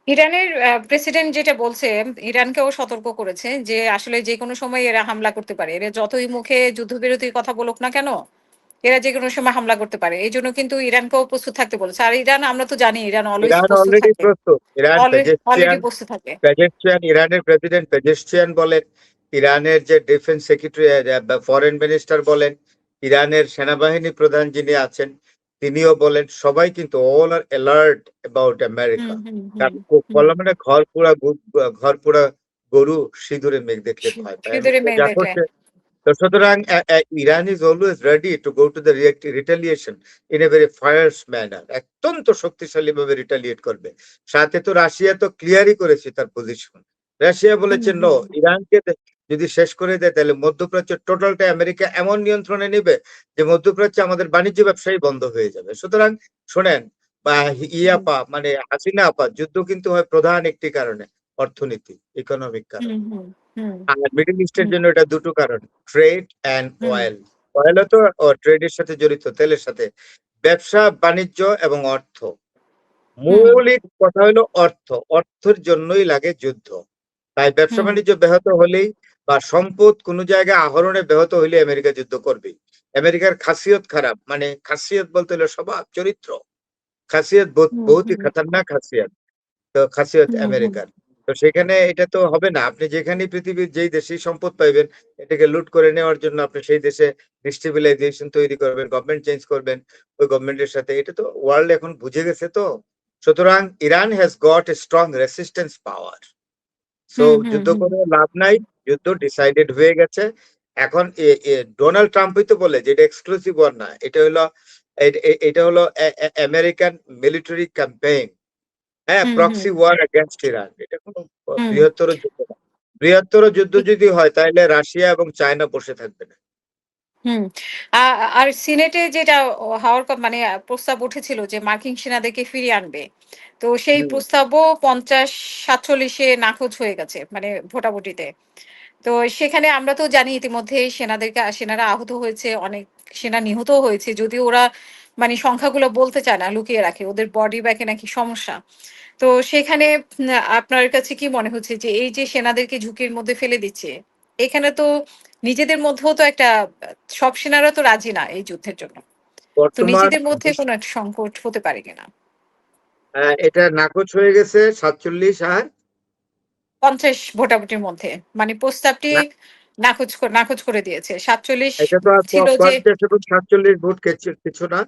ইরানের প্রেসিডেন্ট যেটা বলছে, ইরানকেও সতর্ক করেছে যে আসলে যেকোনো সময় এরা হামলা করতে পারে। এরা যতই মুখে যুদ্ধবিরতির কথা বলুক না কেন, এরা যেকোনো সময় হামলা করতে পারে। এজন্য কিন্তু ইরানকেও প্রস্তুত থাকতে বলেছে। আর ইরান আমরা তো জানি ইরান অলওয়েজ ইরান প্রস্তুত অলরেডি থাকে। প্রস্তুত। ইরান অলরেডি প্রস্তুত থাকে। ইরানের প্রেসিডেন্ট পেজেশকিয়ান বলেন, ইরানের যে ডিফেন্স সেক্রেটারি, ফরেন মিনিস্টার বলেন, ইরানের সেনাবাহিনী প্রধান যিনি আছেন তিনিও বলেন, সবাই কিন্তু all are alert about hmm, America. Hmm, hmm, কারণ হুম। বলা মানে ঘর পুরা গরু সিঁদুরে মেঘ দেখলে ভয় পায়। সিঁদুরে আমেরিকা মেঘ যা দেখলে। করছে, তো সুতরাং Iran is always ready to go to the retaliation in a very fires manner. অত্যন্ত শক্তিশালী ভাবে রিটালিয়েট করবে। সাথে তো রাশিয়া তো ক্লিয়ারই করেছে তার পজিশন। রাশিয়া হুম, বলেছে নো, হুম, ইরানকে যদি শেষ করে দেয় তাহলে মধ্যপ্রাচ্যের টোটালটা আমেরিকা এমন নিয়ন্ত্রণে নেবে যে মধ্যপ্রাচ্যে আমাদের বাণিজ্য ব্যবসায়ী বন্ধ হয়ে যাবে। সুতরাং শোনেন, বা হুম, ইয়াপা মানে হাসিনা আপা, যুদ্ধ কিন্তু হয় প্রধান একটি কারণে, অর্থনীতি, ইকোনমিক কারণ। হুম, হুম, হুম, আর মিডল ইস্টের হুম, জন্য এটা দুটো কারণ, ট্রেড অ্যান্ড হুম, অয়েল। অয়েলও তো ট্রেডের সাথে জড়িত, তেলের সাথে। ব্যবসা বাণিজ্য এবং অর্থ, হুম, মৌলিক কথা হলো অর্থ। অর্থের জন্যই লাগে যুদ্ধ। তাই ব্যবসা হুম, বাণিজ্য ব্যাহত হলেই বা সম্পদ কোনো জায়গায় আহরণে ব্যাহত হইলে আমেরিকা যুদ্ধ করবেই। আমেরিকার খাসিয়ত খারাপ, মানে খাসিয়ত বলতে হলো স্বভাব চরিত্র। খাসিয়ত হুম, বহুত হি হুম, খতরনাক খাসিয়ত। তো খাসিয়ত হুম, হুম, আমেরিকার। তো সেখানে এটা তো হবে না। আপনি যেখানে পৃথিবীর যেই দেশেই সম্পদ পাইবেন, এটাকে লুট করে নেওয়ার জন্য আপনি সেই দেশে ডিস্টেবিলাইজেশন তৈরি করবেন, গভর্নমেন্ট চেঞ্জ করবেন ওই গভর্নমেন্টের সাথে। এটা তো ওয়ার্ল্ড এখন বুঝে গেছে তো। সুতরাং Iran has got a strong resistance power. So hmm, hmm, যুদ্ধ হুম, করে লাভ নাই, যুদ্ধ ডিসাইডেড হয়ে গেছে। এখন ডোনাল্ড ট্রাম্পই তো বলে যে এটা এক্সক্লুসিভ ওয়ার না, এটা হলো এটা হলো আমেরিকান মিলিটারি ক্যাম্পেইন। হ্যাঁ, হুম, হুম, প্রক্সি ওয়ার এগেনস্ট ইরান। এটা কোনো হুম, বৃহত্তর যুদ্ধ না। বৃহত্তর যুদ্ধ যদি হয় তাহলে রাশিয়া এবং চায়না বসে থাকবে না। হুম। আ আর সিনেটে যেটা হওয়ার মানে প্রস্তাব উঠেছিল যে মার্কিন সেনাদেরকে ফিরিয়ে আনবে। তো সেই হুম, প্রস্তাবও ৫০-৪৭ এ নাকচ হয়ে গেছে মানে ভোটাভুটিতে। তো সেখানে আমরা তো জানি ইতিমধ্যেই সেনারা আহত হয়েছে, অনেক সেনা নিহতও হয়েছে। যদিও ওরা মানে সংখ্যাগুলো বলতে চায় না, লুকিয়ে রাখে। ওদের বডি ব্যাগে নাকি সমস্যা। তো সেখানে আপনার কাছে কি মনে হচ্ছে যে এই যে সেনাদেরকে ঝুঁকির মধ্যে ফেলে দিচ্ছে, এখানে তো নিজেদের মধ্যেও তো একটা সব সেনারা তো রাজি না এই যুদ্ধের জন্য। তো বর্তমান নিজেদের মধ্যে কোনো একটা সংকট হতে পারে কিনা? এটা নাকচ হয়ে গেছে ৪৭ আর ৫০ ভোটাভুটির মধ্যে। মানে প্রস্তাবটি না, নাকচ করে দিয়েছে। ৪৭ এটা তো আর ছিল যে ৫০ এবং ৪৭ ভোট কিছু না।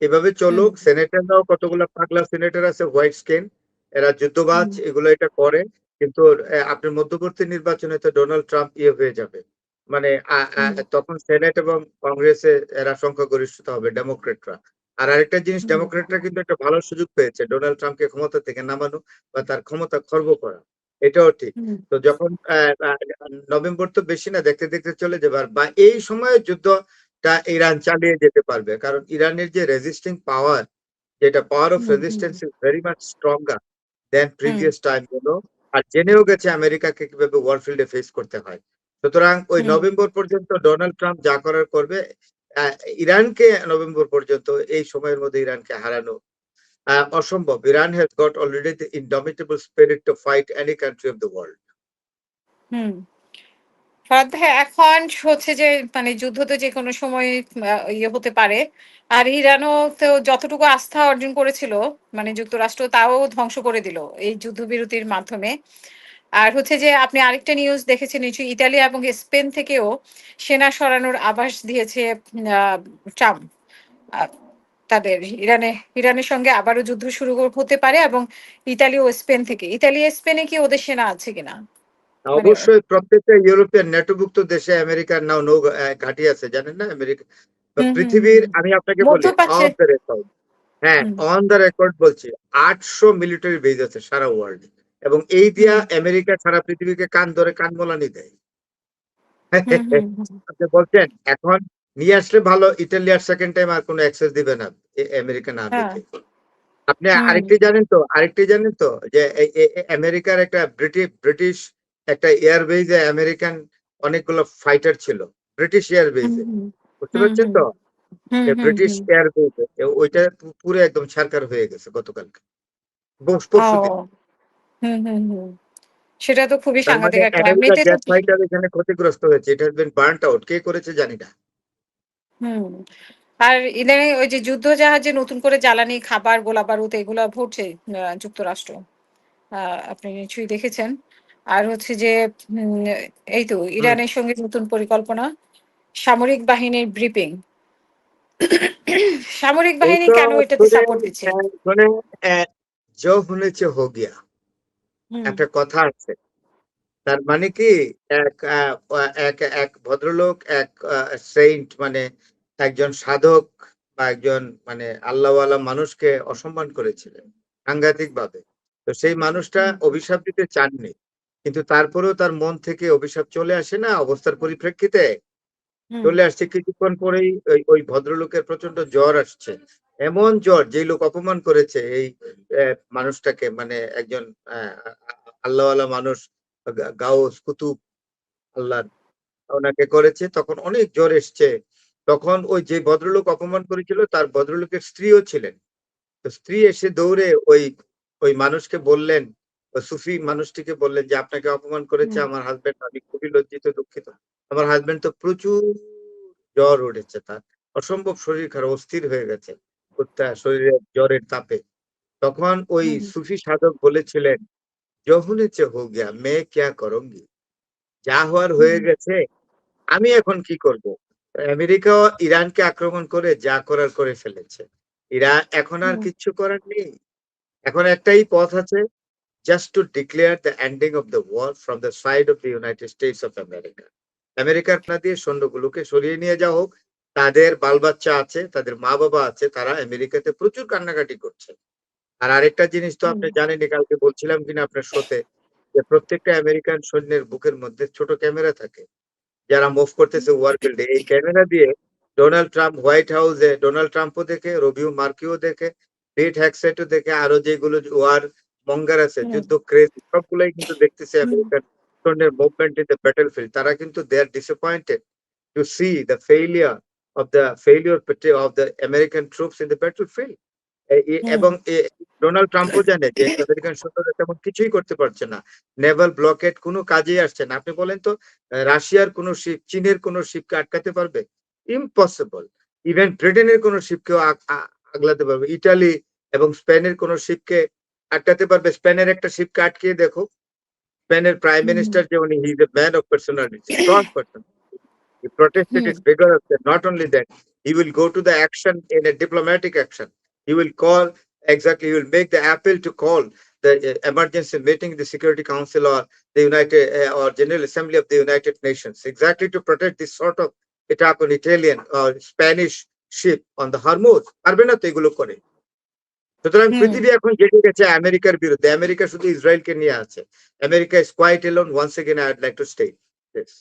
এভাবে হুম, চলুক। সেনেটাররাও কতগুলো পাগলা সেনেটার আছে, হোয়াইট স্কিন, এরা যুদ্ধবাজ, হুম, এগুলো এটা করে। কিন্তু আপনার মধ্যবর্তী নির্বাচনে তো ডোনাল্ড ট্রাম্প হয়ে যাবে। মানে হুম, তখন সেনেট এবং কংগ্রেসে এরা সংখ্যাগরিষ্ঠতা হবে ডেমোক্রেটরা। আর আরেকটা জিনিস, হুম, ডেমোক্রেটরা কিন্তু একটা ভালো সুযোগ পেয়েছে ডোনাল্ড ট্রাম্পকে ক্ষমতা থেকে নামানো বা তার ক্ষমতা খর্ব করা। এটাও ঠিক। হুম, তো যখন নভেম্বর তো বেশি না, দেখতে দেখতে চলে যাবে। আর বা এই সময়ে যুদ্ধটা ইরান চালিয়ে যেতে পারবে, কারণ ইরানের যে রেজিস্টিং পাওয়ার, যেটা power of hmm, hmm, resistance is very much stronger than hmm, previous time গুলো। আর জেনেও গেছে আমেরিকাকে কিভাবে ওয়ারফিল্ডে ফেস করতে হয়। সুতরাং ওই হুম, নভেম্বর পর্যন্ত ডোনাল্ড ট্রাম্প যা করার করবে। ইরানকে নভেম্বর পর্যন্ত, এই সময়ের মধ্যে ইরানকে হারানো অসম্ভব। Iran has got already the indomitable spirit to fight any country of the world. Hmm. Farad ভাই এখন হচ্ছে যে মানে যুদ্ধ তো যেকোনো সময় হতে পারে। আর ইরানও তো যতটুকু আস্থা অর্জন করেছিল মানে যুক্তরাষ্ট্র তাও ধ্বংস করে দিল এই যুদ্ধবিরতির মাধ্যমে। আর হচ্ছে যে আপনি আরেকটা নিউজ দেখেছেন নিশ্চয়ই ইতালি এবং স্পেন থেকেও সেনা সরানোর আভাস দিয়েছে আ ট্রাম্প। আ তাদের ইরানের সঙ্গে আবারও যুদ্ধ শুরু হতে পারে এবং ইতালি ও স্পেন থেকে। ইতালি, স্পেনে কি ওদের সেনা আছে কিনা? মানে অবশ্যই প্রত্যেকটা ইউরোপিয়ান নেটোভুক্ত দেশে আমেরিকার নৌ ঘাঁটি আছে, জানেন না আমেরিকা? হুম, হুম, হুম, পৃথিবীর, হুম। আমি আপনাকে বলি, মধ্যপ্রাচ্যে অফ দ্য রেকর্ড, হ্যাঁ, হুম, অন দ্য রেকর্ড বলছি, ৮০০ মিলিটারি বেজ আছে সারা ওয়ার্ল্ডে। এবং এই দিয়া হুম, আমেরিকা সারা পৃথিবীকে কান ধরে কান মোলানি দেয়। হুম, হুম, হুম। আপনি বলছেন এখন নিয়ে আসলে ভালো, ইটালি আর সেকেন্ড টাইম আর কোনো অ্যাক্সেস দিবে না আমেরিকান হ্যাঁ, আর্মিকে। আপনি হুম, আরেকটি জানেন তো যে আমেরিকার একটা ব্রিটিশ একটা এয়ারবেজে আমেরিকান অনেকগুলো ফাইটার ছিল, ব্রিটিশ হুম, এয়ারবেজে। হুম, বুঝতে হুম, পারছেন হুম, তো? হুম, হুম, ব্রিটিশ হুম। এয়ারবেজে ওইটা পুরো একদম ছারখার হয়ে গেছে গতকালকে, পরশুদিন। ও! হুম, হুম, হুম। সেটা তো খুবই তার মানে সাংঘাতিক একটা আমেরিকার এমনিতে তো জেট ফাইটার এখানে ক্ষতিগ্রস্ত হয়েছে। It has been burned out. কে করেছে জানি না। হুম। আর ইদানিং ওই যে যুদ্ধজাহাজে নতুন করে জ্বালানি, খাবার, গোলাবারুদ এগুলা ভরছে যুক্তরাষ্ট্র। আ আপনি নিশ্চয়ই দেখেছেন। আর হচ্ছে যে উম এই তো হুম। ইরানের সঙ্গে নতুন পরিকল্পনা, সামরিক বাহিনীর ব্রিফিং। সামরিক এই বাহিনী তো কেন এটাতে শুনে সাপোর্ট দিচ্ছে? শুনে "जो होने को हो गया" হুম, একটা কথা আছে। তার মানে কি এক আ আ এক এক ভদ্রলোক এক সেইন্ট মানে একজন সাধক বা একজন মানে আল্লাহওয়ালা মানুষকে অসম্মান করেছিলেন সাংঘাতিকভাবে। তো সেই মানুষটা হুম, অভিশাপ দিতে চাননি। কিন্তু তারপরেও তার মন থেকে অভিশাপ চলে আসে না অবস্থার পরিপ্রেক্ষিতে? হুম, চলে আসছে কিছুক্ষণ পরেই ওই ভদ্রলোকের প্রচন্ড জ্বর আসছে। এমন জ্বর যেই লোক অপমান করেছে এই মানুষটাকে মানে একজন আ আ আল্লাহওয়ালা মানুষ গাউস, কুতুব আল্লাহর ওনাকে করেছে তখন অনেক জ্বর এসছে। তখন ওই যে ভদ্রলোক অপমান করেছিল তার ভদ্রলোকের স্ত্রীও ছিলেন। তো স্ত্রী এসে দৌড়ে ওই মানুষকে বললেন, ওই সুফি মানুষটিকে বললেন যে, "আপনাকে অপমান করেছে হুম, আমার হাসব্যান্ড। আমি খুবই লজ্জিত, দুঃখিত।" আমার হাসব্যান্ড তো প্রচুর জ্বর উঠেছে তার। অসম্ভব শরীর খারাপ, অস্থির হয়ে গেছে। শরীরে জ্বরের তাপে। তখন ওই হুম, সুফি সাধক বলেছিলেন, "जो होने को हो गया, मैं क्या करूँगी?" যা হওয়ার হুম, হয়ে গেছে, আমি এখন কি করব? আমেরিকাও ইরানকে আক্রমণ করে যা করার করে ফেলেছে। এখন আর হুম, কিচ্ছু করার নেই। এখন একটাই পথ আছে just to declare the ending of the war from the side of the United States of America. আমেরিকার না দিয়ে সৈন্যগুলোকে সরিয়ে নিয়ে যাওয়া হোক। তাদের বাল-বাচ্চা আছে, তাদের মা-বাবা আছে, তারা আমেরিকাতে প্রচুর কান্নাকাটি করছে। আর আরেকটা জিনিস তো হুম, আপনি জানেনই কালকে বলছিলাম কিনা আপনার শোতে যে প্রত্যেকটা আমেরিকান সৈন্যের বুকের মধ্যে ছোট ক্যামেরা থাকে। যারা মুভ করতেছে ওয়ার ফিল্ডে এই ক্যামেরা দিয়ে ডোনাল্ড ট্রাম্প হোয়াইট হাউসে ডোনাল্ড ট্রাম্পও দেখে, রবিও মার্কিও দেখে, পিট হেগসেটও দেখে, আরো যেগুলো ওয়ার মঙ্গার আছে, হুম, যুদ্ধ ক্রেজ সবগুলাই কিন্তু দেখতেছে হুম, আমেরিকান সৈন্যের movement in the battlefield. তারা কিন্তু they are disappointed to see the failure of the American troops in the battlefield. Hmm, এবং ডোনাল্ড ট্রাম্পও জানে যে আমেরিকান সৈন্যরা তেমন কিছুই করতে পারছে না। নেভাল ব্লকেড কোনো কাজেই আসছে না। আপনি বলেন তো রাশিয়ার কোন শিপ, চীনের কোন শিপকে আটকাতে পারবে? ইম্পসিবল। ইভেন ব্রিটেনের কোন শিপকেও আগলাতে পারবে। ইটালি এবং স্পেনের কোন শিপকে আটকাতে পারবে? স্পেনের একটা শিপকে আটকিয়ে দেখো। স্পেনের প্রাইম হুম, মিনিস্টার যেমন he is a man of personality, strong person. He protested hmm, it vigorously. Not only that, he will go to the action in a diplomatic action. He will call exactly. He will make the appeal to call the emergency meeting, the Security Council or the United or General Assembly of the United Nations, exactly to protect this sort of attack on Italian or Spanish ship on the Hormuz. পারবে না তো এগুলো করে। সুতরাং হুম। পৃথিবী এখন জেগে গেছে আমেরিকার বিরুদ্ধে। আমেরিকা শুধু ইসরায়েলকে নিয়ে আছে। America is quite alone. Once again, I would like to state this.